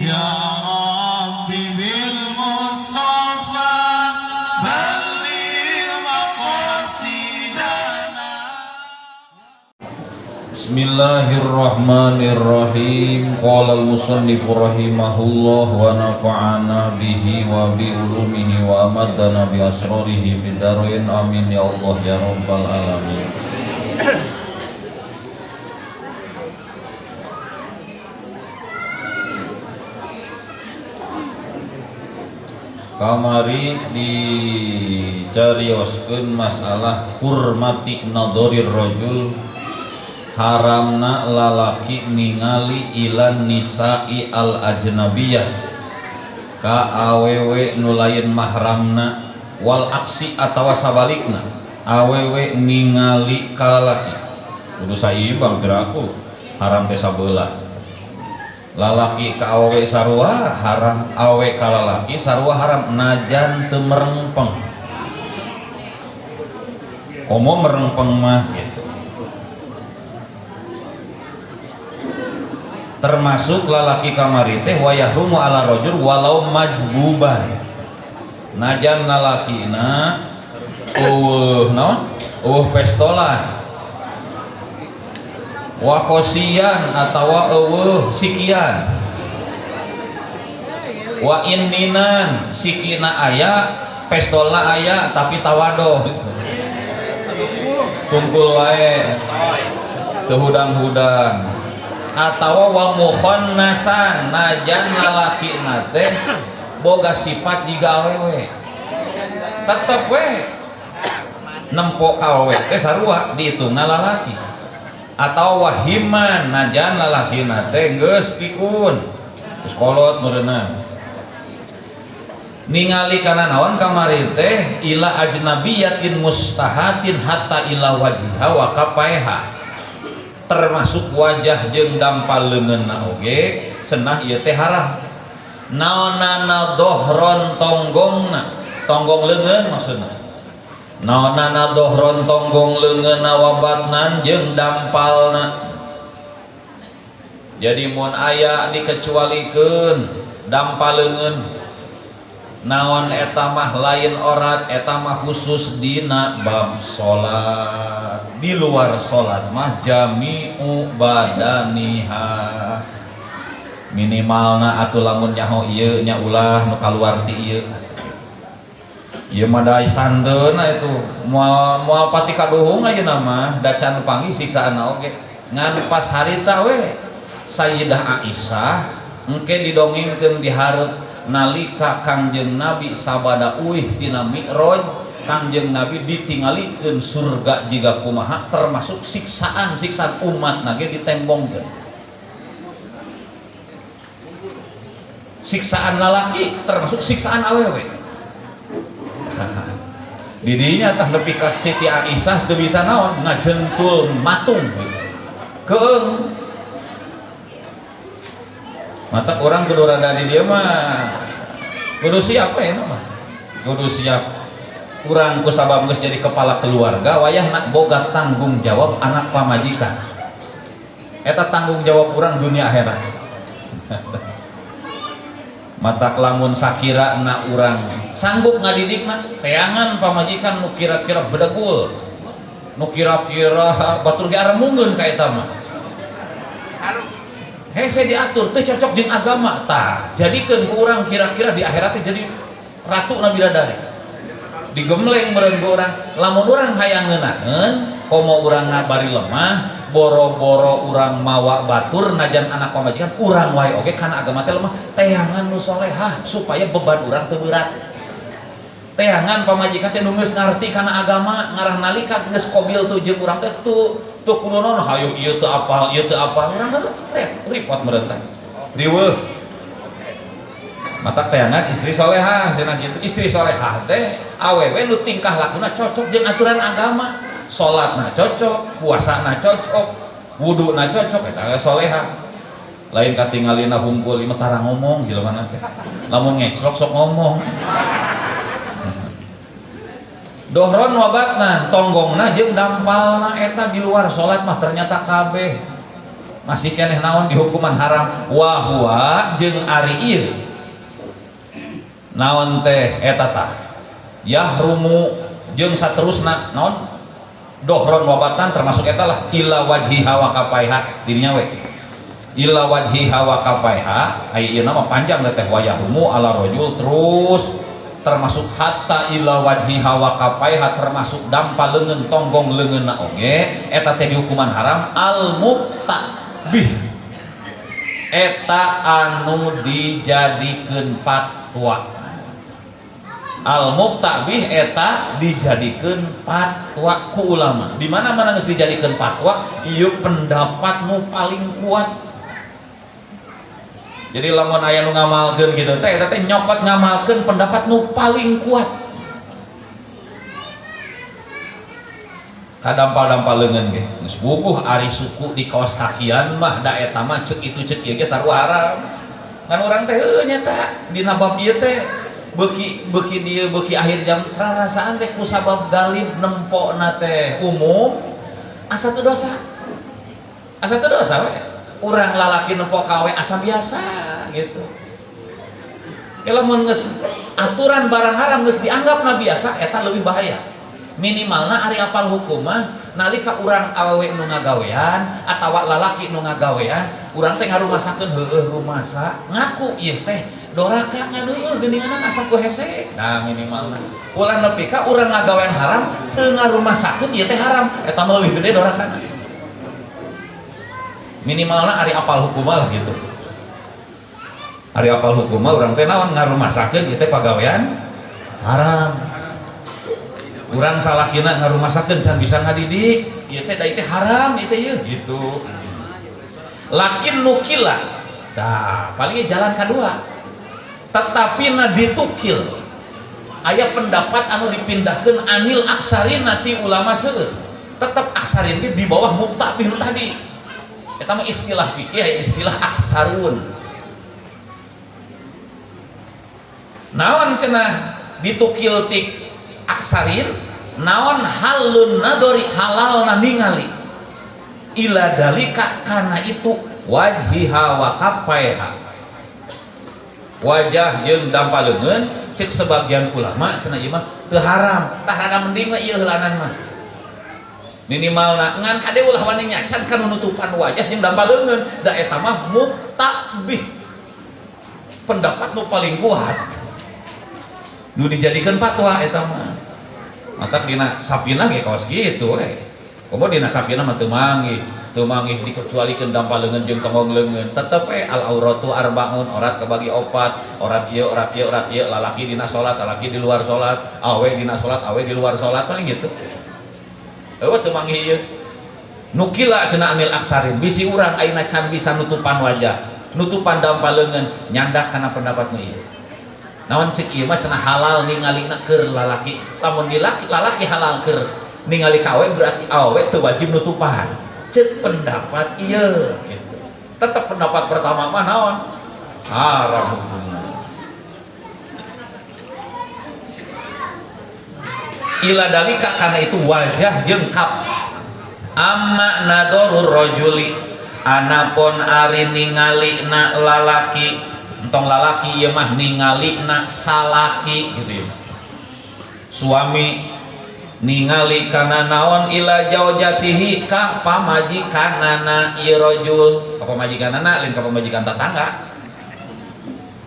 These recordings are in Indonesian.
يا رب بالمصطفى بلغ مقاصدنا. Bismillahirrahmanirrahim. Qala al-musannif rahimahullah wa nafa'ana bihi wa bi ulumihi wa amadana bi asrarihi fid dharain amin ya Allah ya rabbal alamin. Kamari dicarioskeun masalah hurmati nadharir rajul, haramna lalaki ningali ilan nisa'i al ajnabiyah ka awewe nu lain mahramna, wal aksi atawa sabalikna awewe ningali ka lalaki kudu saimbang gerakul haram teh sabeula. Lalaki ka awewe sarua haram, awewe ka lalaki sarua haram najan teu merengpeng. Komo merengpeng mah gitu. Termasuk lalaki kamari teh wa yahrumu ala rajul walau majbuban. Najan lalakina naon? Pestolan. Wa khosian atawa sikian. Wa inninan sikina aya, pestolna aya tapi tawadoh. Tungkul wae. Teu hudang-hudang. Atawa wa mukhonnasan najan lalaki teh boga sifat jiga awewe tetep we nempo ka awewe teh sarua diitungna lalaki. Atau wahiman najan lalaki teh geus pikun geus kolot meureunna ningali kana naon kamari teh ila ajnabiyatin mustahatin hatta ila wajhiha wa kapaiha, termasuk wajah jeung dampal leungeunna oge cenah ieu teh haram. Naonana dohron tonggongna, tonggong leungeun maksudna. Naonana dohron tonggong leungeunna wabatnan jeung dampalna. Jadi mun aya dikecualikeun dampal leungeun, naon eta mah lain orat, eta mah khusus dina bab salat. Di luar salat mah jami'u badaniha, minimalna atuh lamun nyaho ieu nya ulah nu kaluar ti ieu. Ieu mah da sandeuna itu moal pati kaduhung ayeuna mah da can panggih siksaanna oge. Ngan pas harita we Sayyidah Aisyah engke didongengkeun di hareup nalika Kangjeng Nabi sabada uih tina Mi'raj, Kangjeng Nabi ditinggalikeun surga jiga kumaha, termasuk siksaan umat nage ditembongkeun. Siksaan lalaki termasuk siksaan awewe. Didinya tah nepi ka Siti Aisyah teu bisa naon ngajentul matung keung. Mata orang kudu rada di dia mah kudu siap we mah. Kudu siap. Urang ku sabab geus jadi kepala keluarga wayahna boga tanggung jawab anak pamajikan. Eta tanggung jawab urang dunia akhirat. Matak lamun sakira na urang sanggup ngadidikna teangan pamajikan nu kira-kira bedegul, nu kira-kira batur ge aremungkeun ka eta mah hese diatur teu cocok jeung agama tah jadikeun ku urang kira-kira di akhirat teh jadi ratu na bidadari digemleng meureun ku urang. Lamun urang hayang ngeunaheun komo urang bari lemah boro-boro urang mawa batur najan anak pamajikan urang wae oge kana agama teh lemah, teangan nu solehah supaya beban urang teu berat. Teangan pamajikan teh nu geus ngarti kana agama ngarah nalika geus qabil tu jeung urang teh tu kudu naon hayu ieu teu apal urang teh repot meureun teh riweuh. Mata teangan istri solehah cenah kitu. Istri solehah teh awewe nu tingkah lakuna cocok jeung aturan agama. Salatna cocok, puasana cocok, wuduna cocok, eta solehah. Lain katingalina hungkul ieu tara ngomong jelema teh. Lamun ngecrok sok ngomong. Dohron wabatna tonggongna jeung dampalna eta di luar salat mah ternyata kabeh masih keneh naon di hukuman haram wa huwa jeung ari ieu naon teh eta tah yahrumu jeung saterusna naon dohron wabatan termasuk eta lah illa wajhiha wa kapaiha dirinya we illa wajhiha wa kapaiha aya ieu nama panjang teh wa yahrumu ala rajul terus termasuk hatta illa wajhiha wa kapaiha termasuk dampal leungeun tonggong leungeunna oge eta teh di hukuman haram al muktabih eta anu dijadikeun fatwa al muktabih eta dijadikeun fatwa ku ulama di mana-mana geus dijadikeun fatwa ieu pendapat nu paling kuat. Jadi lamun aya nu ngamalkeun kitu teh eta teh nyokot ngamalkeun pendapat nu paling kuat. Kadampal-dampal leungeun ge. Geus bubuh ari suku di kaos kakian mah da eta mah ceuk itu ceuk ieu ge sarua haram. Ngan urang teh heuh nyata dina bab ieu teh beuki dieu beuki akhir jam rarasaan teh ku sabab galib nempona teh umum asa teu dosa. Asa teu dosa we. Urang lalaki nempok kawe asa biasa gitu. Lamun geus aturan barang haram geus dianggap na biasa eta leuwih bahaya. Minimalna ari apal hukum mah nalika urang awewe nu ngagawean atawa lalaki nu ngagawean urang teh ngarumasakeun heueuh rumasa ngaku ieu teh doraka ngadeueuh geuninganna asa ku hese. Nah minimalna ulah nepi ka urang ngagawean haram teu ngarumasakeun ieu teh haram eta mah leuwih gede dorakana. Minimalna ari apal hukum lah gitu. Ari apal hukum urang teh naon ngarumasakeun ieu teh pagawean haram. Urang salakina ngarumasakeun can bisa ngadidik ieu teh da teh haram ieu teh ieu gitu. Lakin nukila tah paling jalan kedua tetapi na ditukil aya pendapat anu dipindahkeun anil aksarin nanti ulama seueur tetep aksarin ge di bawah muktabih tadi eta mah istilah fikih istilah aksarun. Naon cenah ditukil tik aksarin naon halun nadori halalna ningali ila dalika kana itu wajhiha wa kapaiha wajah jeung dampaleungeun cek sebagian ulama cenah ieu mah teu haram tah rada mending mah ieu heulanan mah minimalna ngan kade ulah wani nyacan kana nutupan wajah jeung dampaleungeun da eta mah muktabih pendapat nu paling kuat nu dijadikeun fatwa eta mah. Mata dina sapina ge kaos gitu we. Komo dina sapina mah teu manggih dikecualikeun dampal leungeun jeung tonggong leungeun. Tetep we al auratu arbaun, orat kabagi opat, orat ieu lalaki dina salat, lalaki di luar salat, awe dina salat, awe di luar salat paling gitu. Eueuh teu manggih ieu. Nukila cenah amil aksarin bisi urang ayeuna can bisa nutupan wajah, nutupan dampal leungeun nyandak kana pendapat nu ieu. Naon cek ieu mah cenah halal ningalina keur lalaki. Lamun di lalaki halal keur ningali kawe berarti awe teu wajib nutupan. Cek pendapat ieu gitu. Tetep pendapat pertama mah naon? Haram hukumna. Ila dalika kana itu wajah jeung kap. Amma nadorur rajuli anapun ari ningalina lalaki entong lalaki ieu mah ningalina salaki gitu ya. Suami ningali kana naon ila jaujatihi ka pamajikanana ieu rajul, ka pamajikanana lain ka pamajikan tetangga.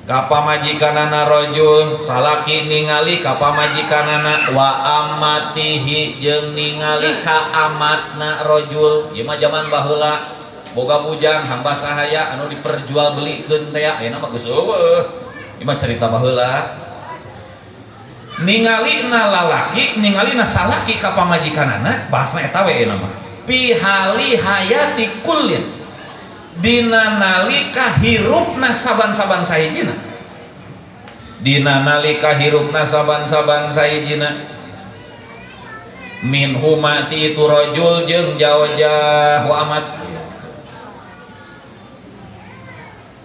Ka pamajikanana rajul salaki ningali ka pamajikanana wa amatihi jeung ningali ka amatna rajul. Ieu mah zaman baheula boga bujang hamba sahaya anu diperjualbelikeun teh ayeuna mah geus eueuh. Ieu mah carita baheula. Ningalina lalaki, ningalina salaki ka pamajikanana, bahasna eta we ayeuna mah. Pihali hayati kullin. Dina nalika hirupna saban-saban sahijina. Dina nalika hirupna saban-saban sahijina. Min humati itu rajul jeung jawajah wa amat.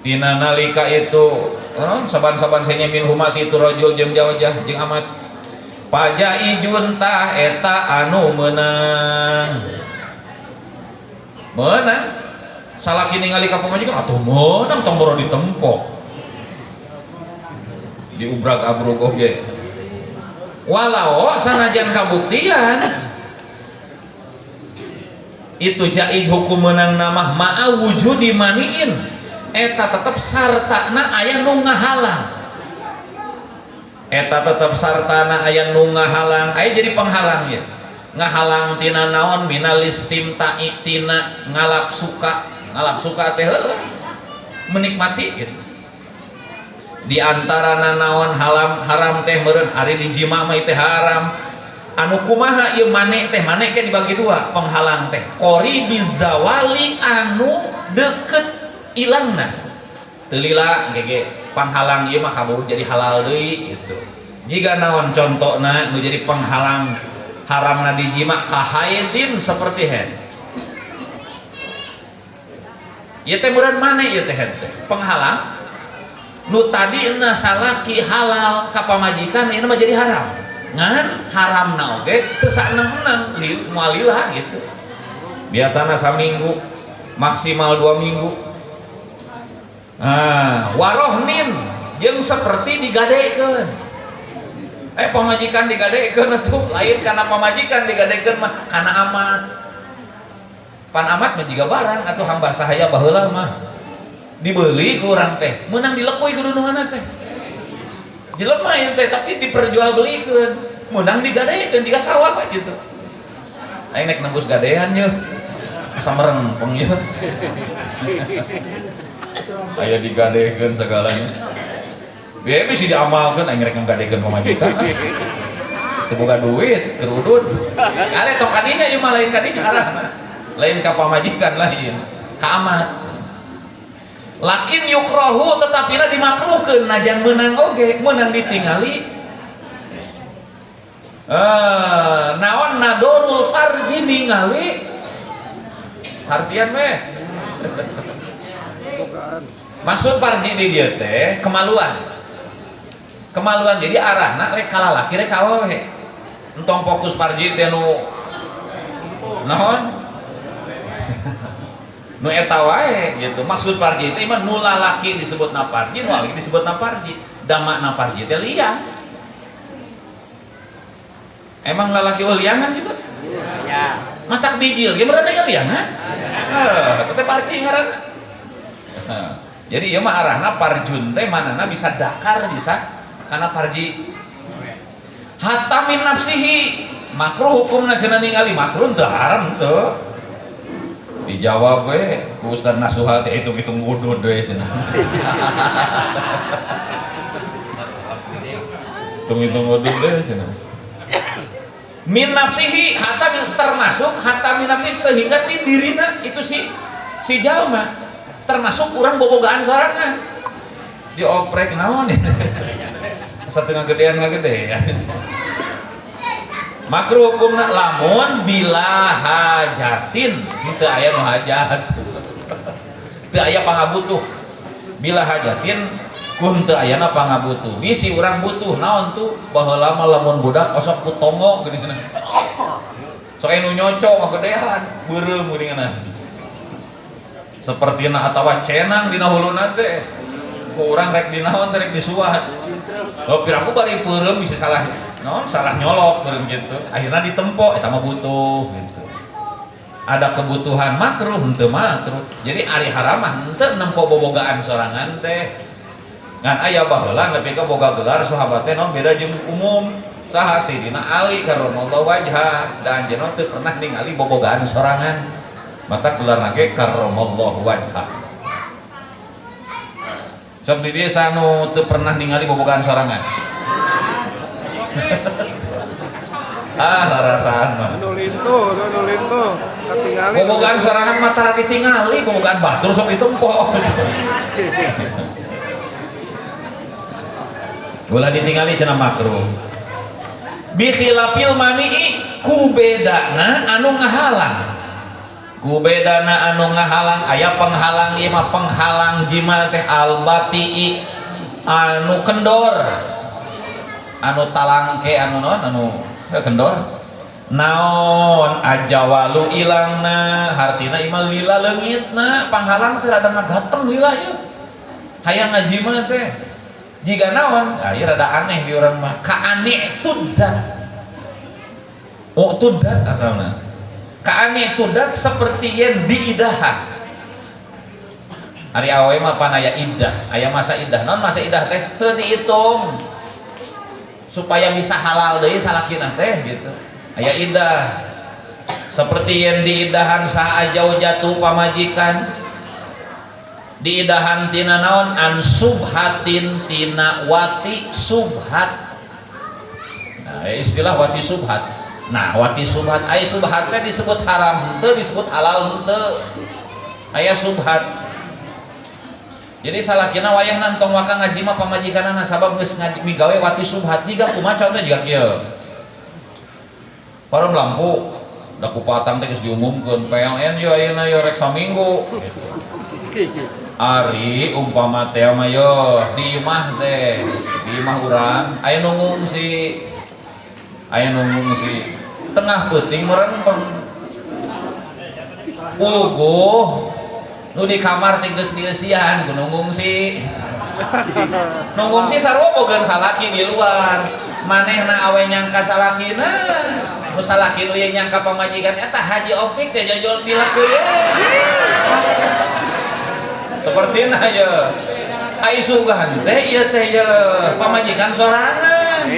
Dina nalika itu saban-saban sanya min humati itu rajul jeung jawajah jeung amat pajaijun tah eta anu meunang salaki ningali ka pamajikan atuh meunang tong boro ditempo diubrag-abrug oge walau sanajan kabuktian itu jaiz hukum menang nama ma'a wujudi maniin eta tetep sartana aya nu ngahalang eta tetep sartana aya nu ngahalang aya jadi penghalang ya ngahalang tina naon minal istimta'i tina ngalap suka teh menikmati gitu. Di antara naon haram teh meureun ari dijima mah teh haram anu kumaha ieu mane teh mane ke dibagi dua penghalang teh qori bizawali anu deket ilangna teu lila gege penghalang ieu mah kabur jadi halal deui gitu jika naon contona nu jadi penghalang haramna dijima kahaidin seperti head ieu teh meureun mane ieu teh head teh penghalang nu tadi na salaki halal ka pamajikan ini mah jadi haram ngan haramna oge teu saeneng-eneng mualilah gitu biasana saminggu maksimal 2 minggu warohnin jeung seperti digadekeun pamajikan digadekeun atuh lain kana pamajikan digadekeun mah kana amat pan amat mah jiga barang atuh hamba sahaya baheula mah dibeli ku urang teh meunang dilekui ku dunuhana teh jelema ieu teh tapi diperjualbelikeun meunang digadekeun jiga sawah gitu aing nek nembus gadean yeuh asa merempeng yeuh aya digadekeun sagalanya bieu bisi diamalkeun aing rek nggadekeun pamajikan teu boga duit kerudun ale tong kadinya ieu mah lain kadinya arahna lain ka pamajikan lain ka amat lakin yukrahu tetapina dimakruhkeun najan meunang oge meunang ditingali naon nadorul farji ningali artian meh maksud farji di dieu teh kemaluan jadi arahna rek kalalaki rek awewe entong fokus farji teh nu naon nu eta wae gitu maksud farji teh mah nu lalaki disebutna farji nu laki disebutna farji damakna farji teh liang emang lalaki we liangan gitu ya matak bijil ge beurana aya liangan teh farji ngaranna jadi ieu mah arahna farjun teh manana bisa dakar bisa kana farji hatta min nafsihi makruh hukumna cenah ningali makruh teu haram teu dijawab we ku Ustaz Nasuha teh hitung-hitung udud we cenah hitung-hitung udud we cenah min nafsihi hatta termasuk hatta min nafsihi sehingga di dirina itu si jalma termasuk urang bobogaan sorangan dioprek naon ya satengah gedean ngagedean makruh hukumna lamun bila hajatin teu aya nu hajat teu aya pangabutuh bila hajatin kun teu aya na pangabutuh bisi urang butuh naon tuh baheula mah lamun budak osok ku tongo geuningan sok aya nu nyocok ngagedean beureum geuningan sapertina atawa cenang dina huluna teh ku urang rek dinaon teh rek disuat lo piraku bari peureum bisa salah non salah nyolok gitu akhirnya ditempo eta mah butuh gitu ada kebutuhan makruh henteu makruh jadi ari haram mah henteu nempo bobogaan sorangan teh ngan aya baheula nepi ka boga gelar sahabat teh non beda jeung umum saha Sidina Ali karramallahu wajha dan anjeunna teu pernah ningali bobogaan sorangan mata gelarna ge karramallahu wajha sok di dieu sanu teu pernah ningali bobogaan sorangan rasaan mah nulinto katingali bobogaan sorangan mah tara ditingali bobogaan batur sok ditempo gula ditingali cenah makruh bi khilafil mani'i kubedana anu ngahalang aya penghalang ieu mah penghalang jima teh albati'i anu kendor anu talangke anu non anu kendor naon ajawalu ilangna hartina imal lila leungitna panghalang teh rada ngagateng lila ieu hayang ngaji mah teh jiga naon ieu rada aneh di urang mah kaane tudat tudat asalna kaane tudat seperti yang diidahan ari awewe mah pan aya idah aya masa idah naon masa idah teh teu dihitung supaya bisa halal deui salakina teh gitu aya idah seperti yang diidahan saajau jatuh pamajikan diidahan tina naon an subhatin tina wati subhat nah istilah wati subhat nah wati subhat aya subhat teh disebut haram henteu disebut halal henteu aya subhat jadi salakina wayah nantong waka ngaji mah pamajikanana sabab geus ngaji migawe wati subhat jiga kumaha contoh jiga kieu parum lampu da ku patang teh geus diumumkeun PLN yo ayeuna yo rek saminggu gitu. Ari umpama teh mah yo di imah teh di imah urang aya nu ngungsi tengah peuting meureun puguh nu di kamar teh geus dieusian ku nu ngungsi sarua boga salaki di luar manehna awe nyangka salakina nu salaki nu yang nyangka pamajikan eta haji opik teh jajol pilak deui sepertina ya ai sugahan teh ieu teh ya pamajikan sorangan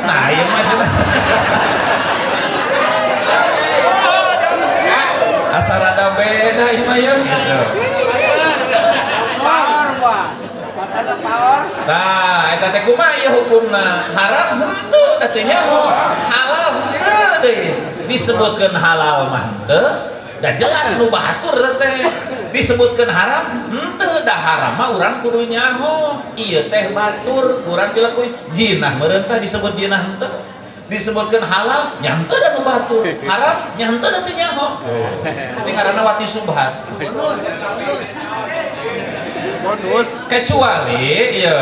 nah ieu mah asa rada beda ieu mah ya gitu nah eta teh kumaha ieu hukumna haram henteu teh nya halal henteu deui disebutkeun halal mah henteu da jelas nu batur teh disebutkeun haram henteu da haram mah urang kudu nyaho ieu teh batur urang pileku jinah meureun teh disebut jinah henteu disebutkeun halal nya henteu da nu batur haram nya henteu da teu nyaho ini ngaranna wati subhat bonus kecuali ya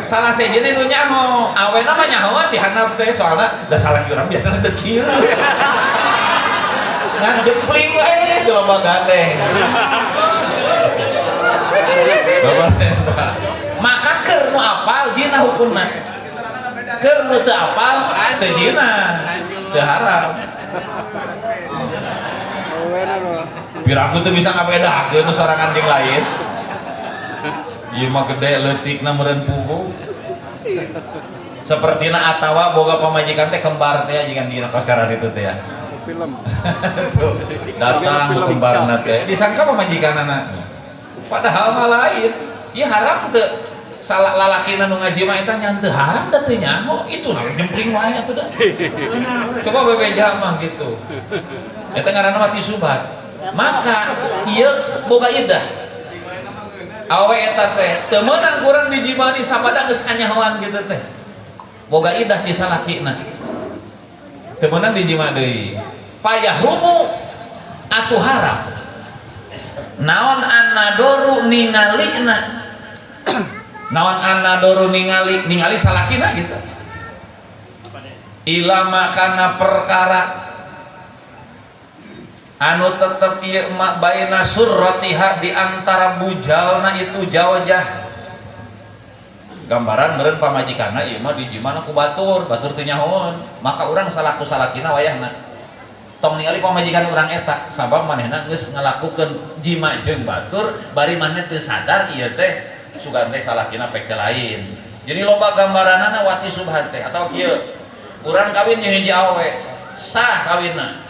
salah sejene nu nyaho awena mah nyahoan dihandap teh soalna da salah urang biasana teu kieu ngan jepling wae coba gandeng maka keur nu apal jina hukumna keur nu teu apal teu jina teu haram piraku teu bisa ngabedakeun nu sorangan jeung lain ieu mah gede leutikna meureun puguh sapertina atawa boga pamajikan teh kembar teh jigan dina paskaran itu teh ya film datang kembarna teh disangka pamajikanana padahal mah lain ieu haram teu salah lalakina nu ngaji mah eta nya teu haram da teu nyaho itu na jempling wae atuh da coba bebeja mah gitu eta ngaranna wati subhat maka ieu boga idah awe eta teh teu meunang urang dijimani sabada geus anyahoan gitu teh boga idah di salakina teu meunang dijima deui payahrumu atuh haram naon annadoru ningalina naon annadoru ningali salakina gitu ilama kana perkara anu tetep ieu mak baina surratiha di antara bujalna itu jawajah gambaran meureun pamajikanna ieu mah dijimana ku batur teu nyahoon maka urang salaku salakina wayahna tong ningali pamajikan urang eta sabab manehna geus ngalakukeun jima jeung batur bari maneh teu sadar ieu teh sugan teh salakina pek teh lain jadi loba gambaranana wati subhat teh atawa kieu urang kawin jeung hiji awewe sah kawinna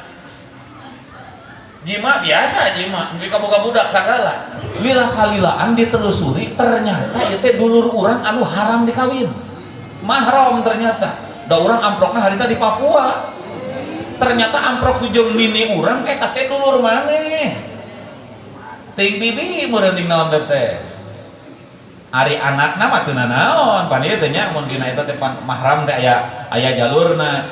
jima biasa jima nepi ka boga budak sagala lila kalilaan ditelusuri ternyata ieu teh dulur urang anu haram dikawin mahram ternyata da urang amprokna harita di Papua ternyata amprok jeung nini urang eta teh dulur maneh ting bibi meureun ting naon teh ari anakna mah teu naon pan ieu teh nya mun dina eta teh mahram teh aya jalurna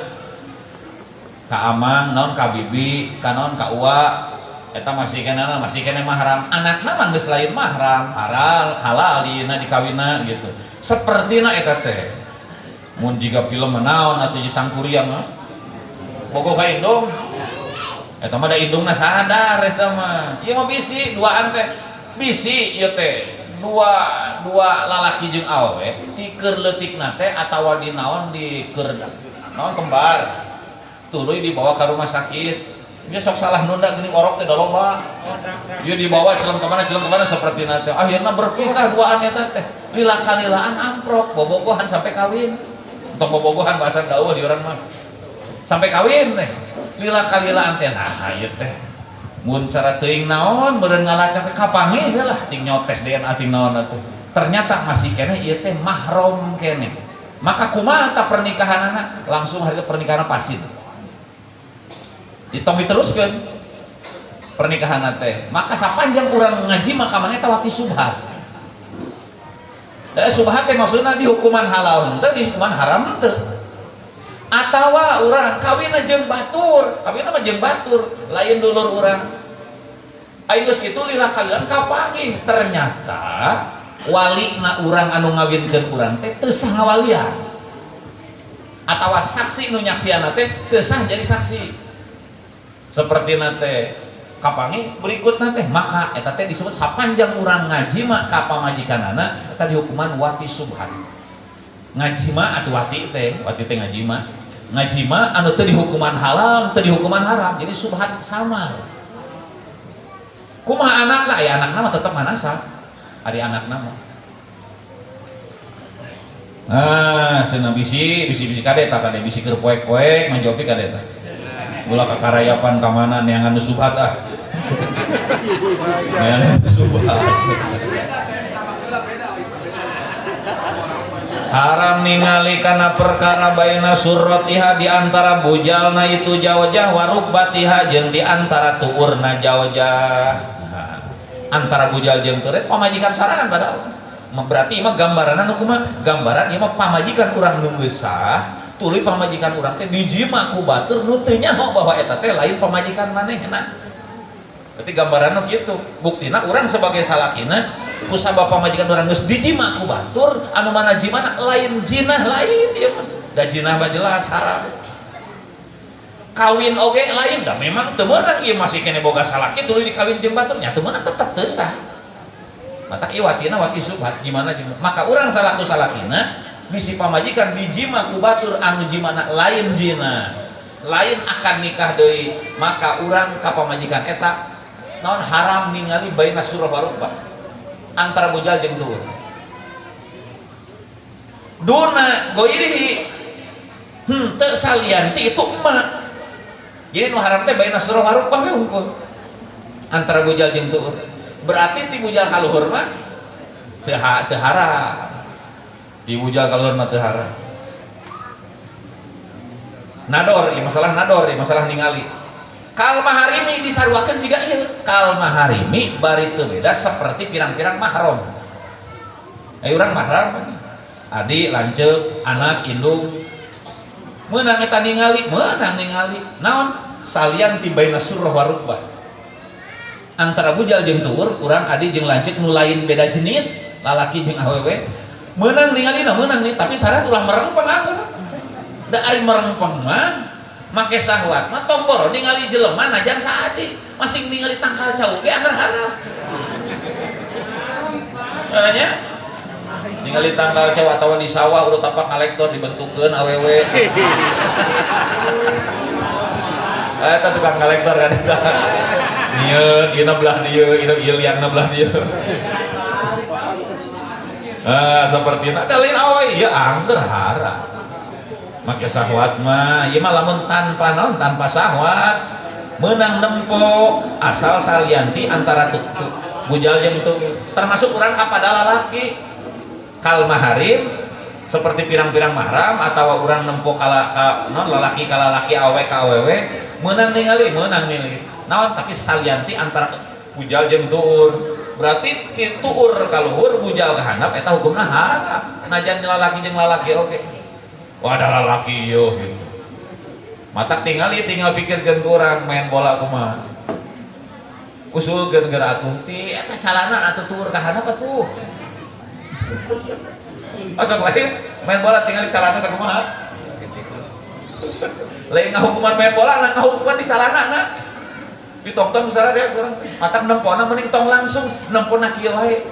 ka amang naon ka bibi ka naon ka uwa eta masih kene mahram anakna mah geus lain mahram halal dina dikawinna gitu sapertina eta teh mun jiga film naon atuh sangkuriang bogoh ka indung eta mah da indungna sadar eta mah ieu mah bisi duaan teh bisi ieu teh dua lalaki jeung awewe ti keur leutikna teh atawa di naon di keur naon kembar tuluy dibawa ke rumah sakit dia sok salah nunda geuning orok teh da loba ieu dibawa celeng ka mana seperti nanti akhirna berpisah duaan eta teh lila kalilaan amprok bobogohan sampai kawin untuk bobogohan bahasa daeuh di urang mah sampai kawin teh lila kalilaan teh nah ieu teh mun cara teuing naon meureun ngalacak kapangi lah ting nyotes DNA ting naon atuh ternyata masih kene ieu teh mahram kene maka kumaha ta pernikahanana langsung harga pernikahanna pasid ditong diteruskeun pernikahanna teh maka sapanjang urang ngaji maka mangeta wati subhat da subhat teh maksudna di hukuman halal henteu di hukuman haram henteu atawa urang kawinna jeung batur kawinna mah jeung batur lain dulur urang aya geus kitu lila kalian kapangi ternyata walina urang anu ngawinkeun urang teh teu sah ngawalian atawa saksi nu nyaksiana teh teu sah jadi saksi seperti nate kapangi berikutna teh maka eta teh disebut sapanjang urang ngaji mah ka pamajikanana eta dihukuman wati subhat ngaji mah atuh wati teh ngaji mah anu teu dihukuman halal teu dihukuman haram jadi subhat samar kumaha anakna aya anakna mah tetep manasa ari anakna mah cenah bisi kadeta kade bisi keur poek-poek manjopi kadeta ulah kakarayapan ka mana neangan subhat neangan subhat haram ningali kana perkara baina surratiha di antara bujalna itu jawajah warukbatiha jeung di antara tuurna jawajah antara bujal jeung teureut pamajikan sarangan padahal berarti mah gambaran anu kumaha gambaran ieu mah pamajikan urang nu geus sah tuluy pamajikan urang teh dijima ku batur nu teu nyaho bahwa eta teh lain pamajikan manehna berarti gambaranna kitu buktina urang sebagai salakina ku sabab pamajikan urang geus dijima ku batur anu mana jimana lain jinah lain ieu mah da jinah mah jelas haram kawin oge lain da memang teu meunang ieu masih kene boga salaki tuluy dikawin jeung batur nya teu meunang tetep teu sah mata ieu watina wati subhat gimana jeung maka urang salaku salakina bisi pamajikan dijima ku batur anu jimana lain jinah lain akan nikah deui maka urang ka pamajikan eta naon haram ningali baina surah warukbah antara bujal jeung tuur duna goirihi teu salianti itu emak jadi nu haram teh baina surah warukbah we hungkul antara bujal jeung tuur berarti ti bujal kaluhur mah teu haram di bujal kaluhur mah teu haram nador ieu masalah ningali kal maharimi disarwakeun jiga ieu kal maharimi bari teu beda seperti pirang-pirang mahram aya urang mahram adik lanceuk anak indung meunang eta ningali naon salian ti baina surah warukbah antara bujal jeung tuur urang adik jeung lanceuk nu lain beda jenis lalaki jeung awewe meunang ningalina meunang nih tapi syarat ulah merengpeng anggar da ari merengpeng mah make syahwat mah tomboro ningali jelema najan ka adik masing ningali tangkal cau ge anggar haram nya ningali tangkal cau atawa di sawah urut tapak ngalektor dibentukeun awewe eta tukang ngalektor kan ieu ieu belah dieu ieu liangna belah dieu seperti itu lain awe ya anggar haram make syahwat mah ieu mah lamun tanpa naon tanpa syahwat meunang nempo asal salianti antara bujal jeung tuh termasuk urang kapada lalaki kal maharim seperti pirang-pirang mahram atau urang nempo kala naon lalaki ka lalaki awe ka awewe meunang ningali naon tapi salianti antara bujal jeung tuur berarti ti tuur kaluhur bujal kahandap eta hukumna haram najan lalaki jeung lalaki oke wah ada lalaki yo gitu matak tinggal pikirkeun urang main bola kumaha usulkeun geura atuh ti eta calana atuh tuur kahandap atuh asal lain main bola tinggal calana sakumaha Lain ngahukuman main bola, anak ngahukuman di calana na. Ditongtong misalnya dia kurang, matak nempona mending tong langsung nempona kieu wae.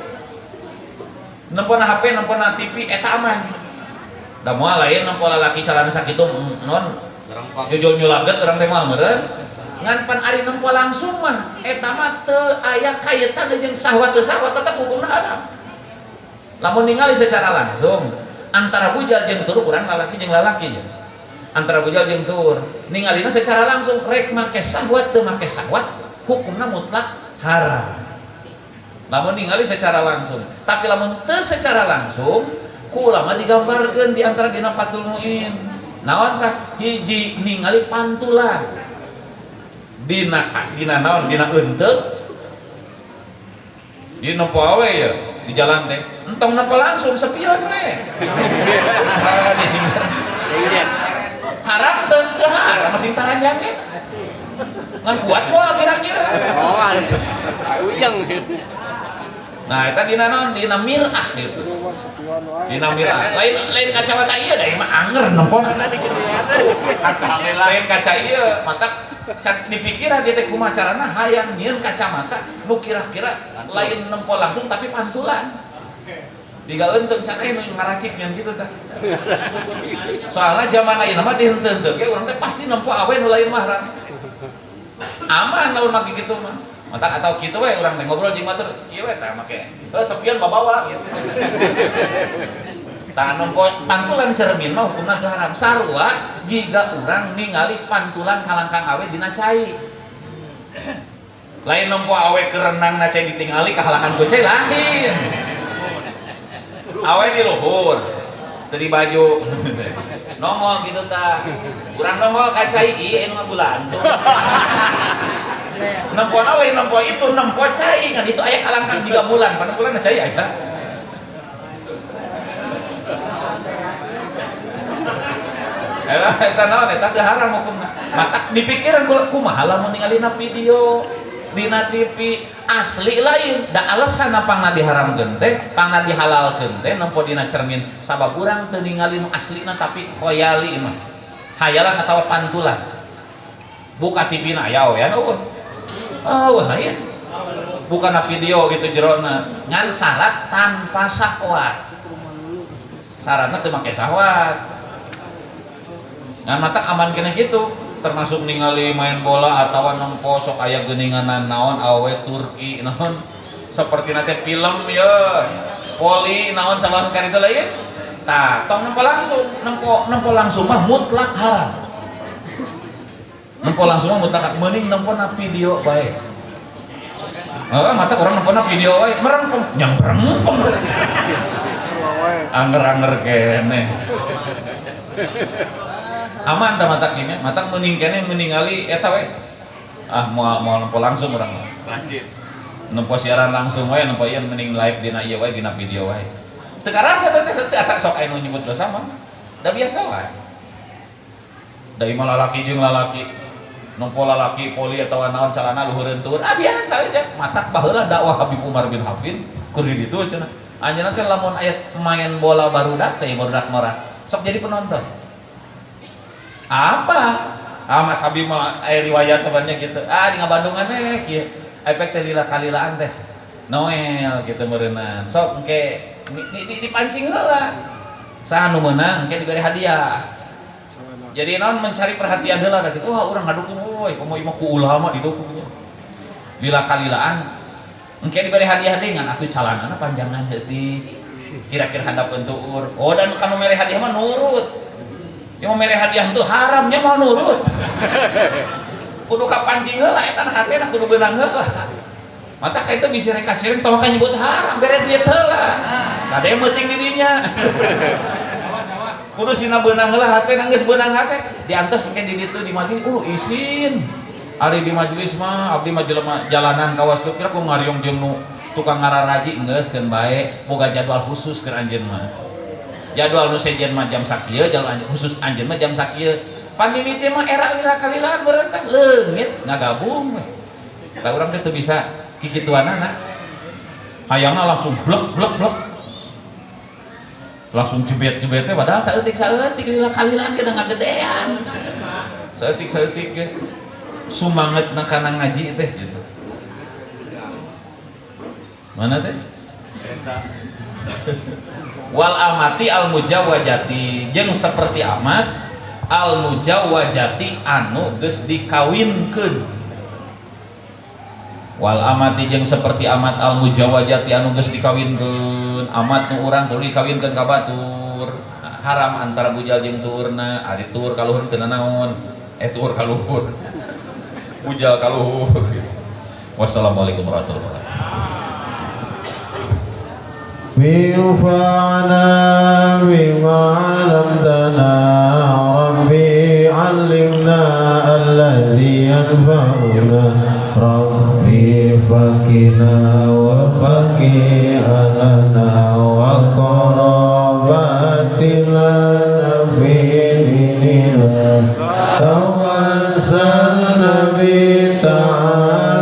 Nempona HP, nempona TV eta aman. Da moal lain nempona laki calana sakitu non jujul nyulaget urang teh moal meureun. Ngan pan ari nempo langsung mah eta mah teu aya kaitan jeung syahwat teu syahwat tetep hukumna haram. Lamun ningali secara langsung antara bujal jeung tur urang lalaki jeung lalaki ya. Antara bujal jeung tur ningalina secara langsung rek make syahwat teu make syahwat hukumna mutlak haram. Lamun ningali secara langsung, tapi lamun teu secara langsung ku ulama digambarkeun di antara dina Fathul Muin. Naon tah hiji ningali pantulan. Dina naon dina eunteuk. Di nempo awe ya di jalan teh. Entong nempo langsung sepion we. Haram teu haram masih taranjang ge. Ngan kuat moal kira-kira. Oh, uyang. Nah, eta dina naon? Dina mirah gitu. Dina mirah. Lain kacamata ieu da mah anger nempon. Lain kaca ieu matak can dipikiran dia teh kumaha carana hayang nyieun kacamata nu kira-kira lain nempo langsung tapi pantulan. Digaeun teu can nu ngaracik ngan kitu tah. Soalnya zaman ayeuna mah dihenteu-henteu ge urang teh pasti nempo awe nu lain mahram. Aman lamun make kitu mah. Matak atau kitu we urang teh ngobrol jeung batur kieu we tah make. Terus sepion bawa gitu. Tah nempo pantulan cermin mah hukumna teu haram. Sarua jiga urang ningali pantulan kalangkang awe dina cai. Lain nempo awe kerenang na cai ditingali kahalakan ku cai lain. Awe di luhur. Teu di baju. Nongol gitu tah. Urang nongol ka cai ieu mah bulan. Nempo awe nempo itu nempo cai kan itu aya kalangkang 3 bulan. Pada bulan cai aya. Eta naon eta teu haram hukumna. Matak dipikiran kumaha lamun ningalina video dina TV asli lain da alasan pangna diharamkeun teh pangna dihalalkeun teh nempo dina cermin sabab urang teu ningali nu aslina tapi khoyali mah hayalan atawa pantulan buka TV na aya we eueuh aya bukan video gitu jerona ngan syarat tanpa syahwat syaratna teu make syahwat. Nah, matak aman kena gitu, termasuk ningali main bola atau nempo sok aya geuninganan naon awe Turki naon seperti nate film ya poli naon salah kan itu lain. Tah, tong nempo langsung mah mutlak haram. Nempo langsung mah mutlak mending nempo na video bae. Mata orang nempo na video bae merengkong nyang merengkong. Anger-anger kene. Aman tah matak ini, matak mending kene meningali eta we. Moal nempo langsung urang. Lanjut. Nempo siaran langsung we, nempo ieu mending live dina ieu we, dina video we. Teu karasa teh asa sok aya nu nyebut dosa mah. Da biasa wae. Da imah lalaki jeung lalaki. Nempo lalaki poli atawa naon calana luhureun turun. Biasa aja. Matak baheula dakwah Habib Umar bin Hafin keur di ditu cenah. Anjeunna teh lamun aya main bola barudak teh barudak merah. Sok jadi penonton. Apa? Mas Habib mah aya riwayat temannya gitu. Di Ngabandungan teh kieu. Efek teh lila-kalilaan teh. Noel gitu meureunna. Sok engke dipancing heula. Saha nu meunang engke diberi hadiah. Jadi naon mencari perhatian heula da kitu. Wah, urang ngadukung euy, komo ieu mah ku ulama didukung. Lila-kalilaan engke diberi hadiah deui ngan atuh calanana panjangan seutik. Kira-kira handapeun tuur. Oh, dan kanu mere hadiah mah nurut. Yang mere hadiah itu haramnya mau nurut. Kudu kapancing heula eta hatena kudu beunang heula. Mata ka itu bisa rek kacireng tong ka nyebut haram bere duit heula. Kade meuting di dinya. Kudu sina beunang heula hatena geus beunang hate diantos engke di ditu di majelis izin. Ari di majelis mah abdi mah jelema jalanan kawas teu kira ku ngariung jeung nu tukang ngararaji geus keun bae boga jadwal khusus keur anjeun mah. Jadwal nu sejen mah jam sakieu, jadwal khusus anjeun mah jam sakieu. Pandimiti mah era lila-kalilaan beureun teh leungit ngagabung. Tah urang teh teu bisa kikituanana. Hayangna langsung blek. langsung jebet-jebetnya padahal saeutik lila kalilan kita ngagedean saeutik ya sumangetna kana ngaji teh gitu. Mana teh? Wal amati al mujawajati jeung seperti amat al mujawajati anu geus dikawinkeun. Wal amati jeung seperti amat al mujawajati anu geus dikawinkeun. Amat nu urang tuluy dikawinkeun ka batur. Haram antara bujal jeung tuurna, ari tuur ka luhur teu naon, tuur ka luhur. Bujal ka luhur. Wassalamualaikum warahmatullahi wabarakatuh. وانفعنا بما علمتنا ربي علمنا الذي ينفعنا ربي فقنا وفقه لنا وقربات لنا في ديننا توسلنا بتعلم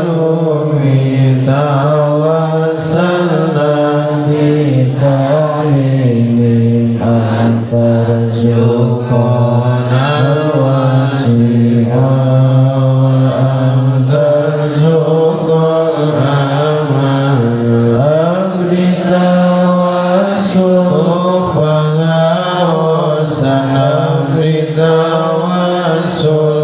توسلنا ترزقنا الوسيع وأن ترزق الأمان أبد والسوف وسنبرد والسوف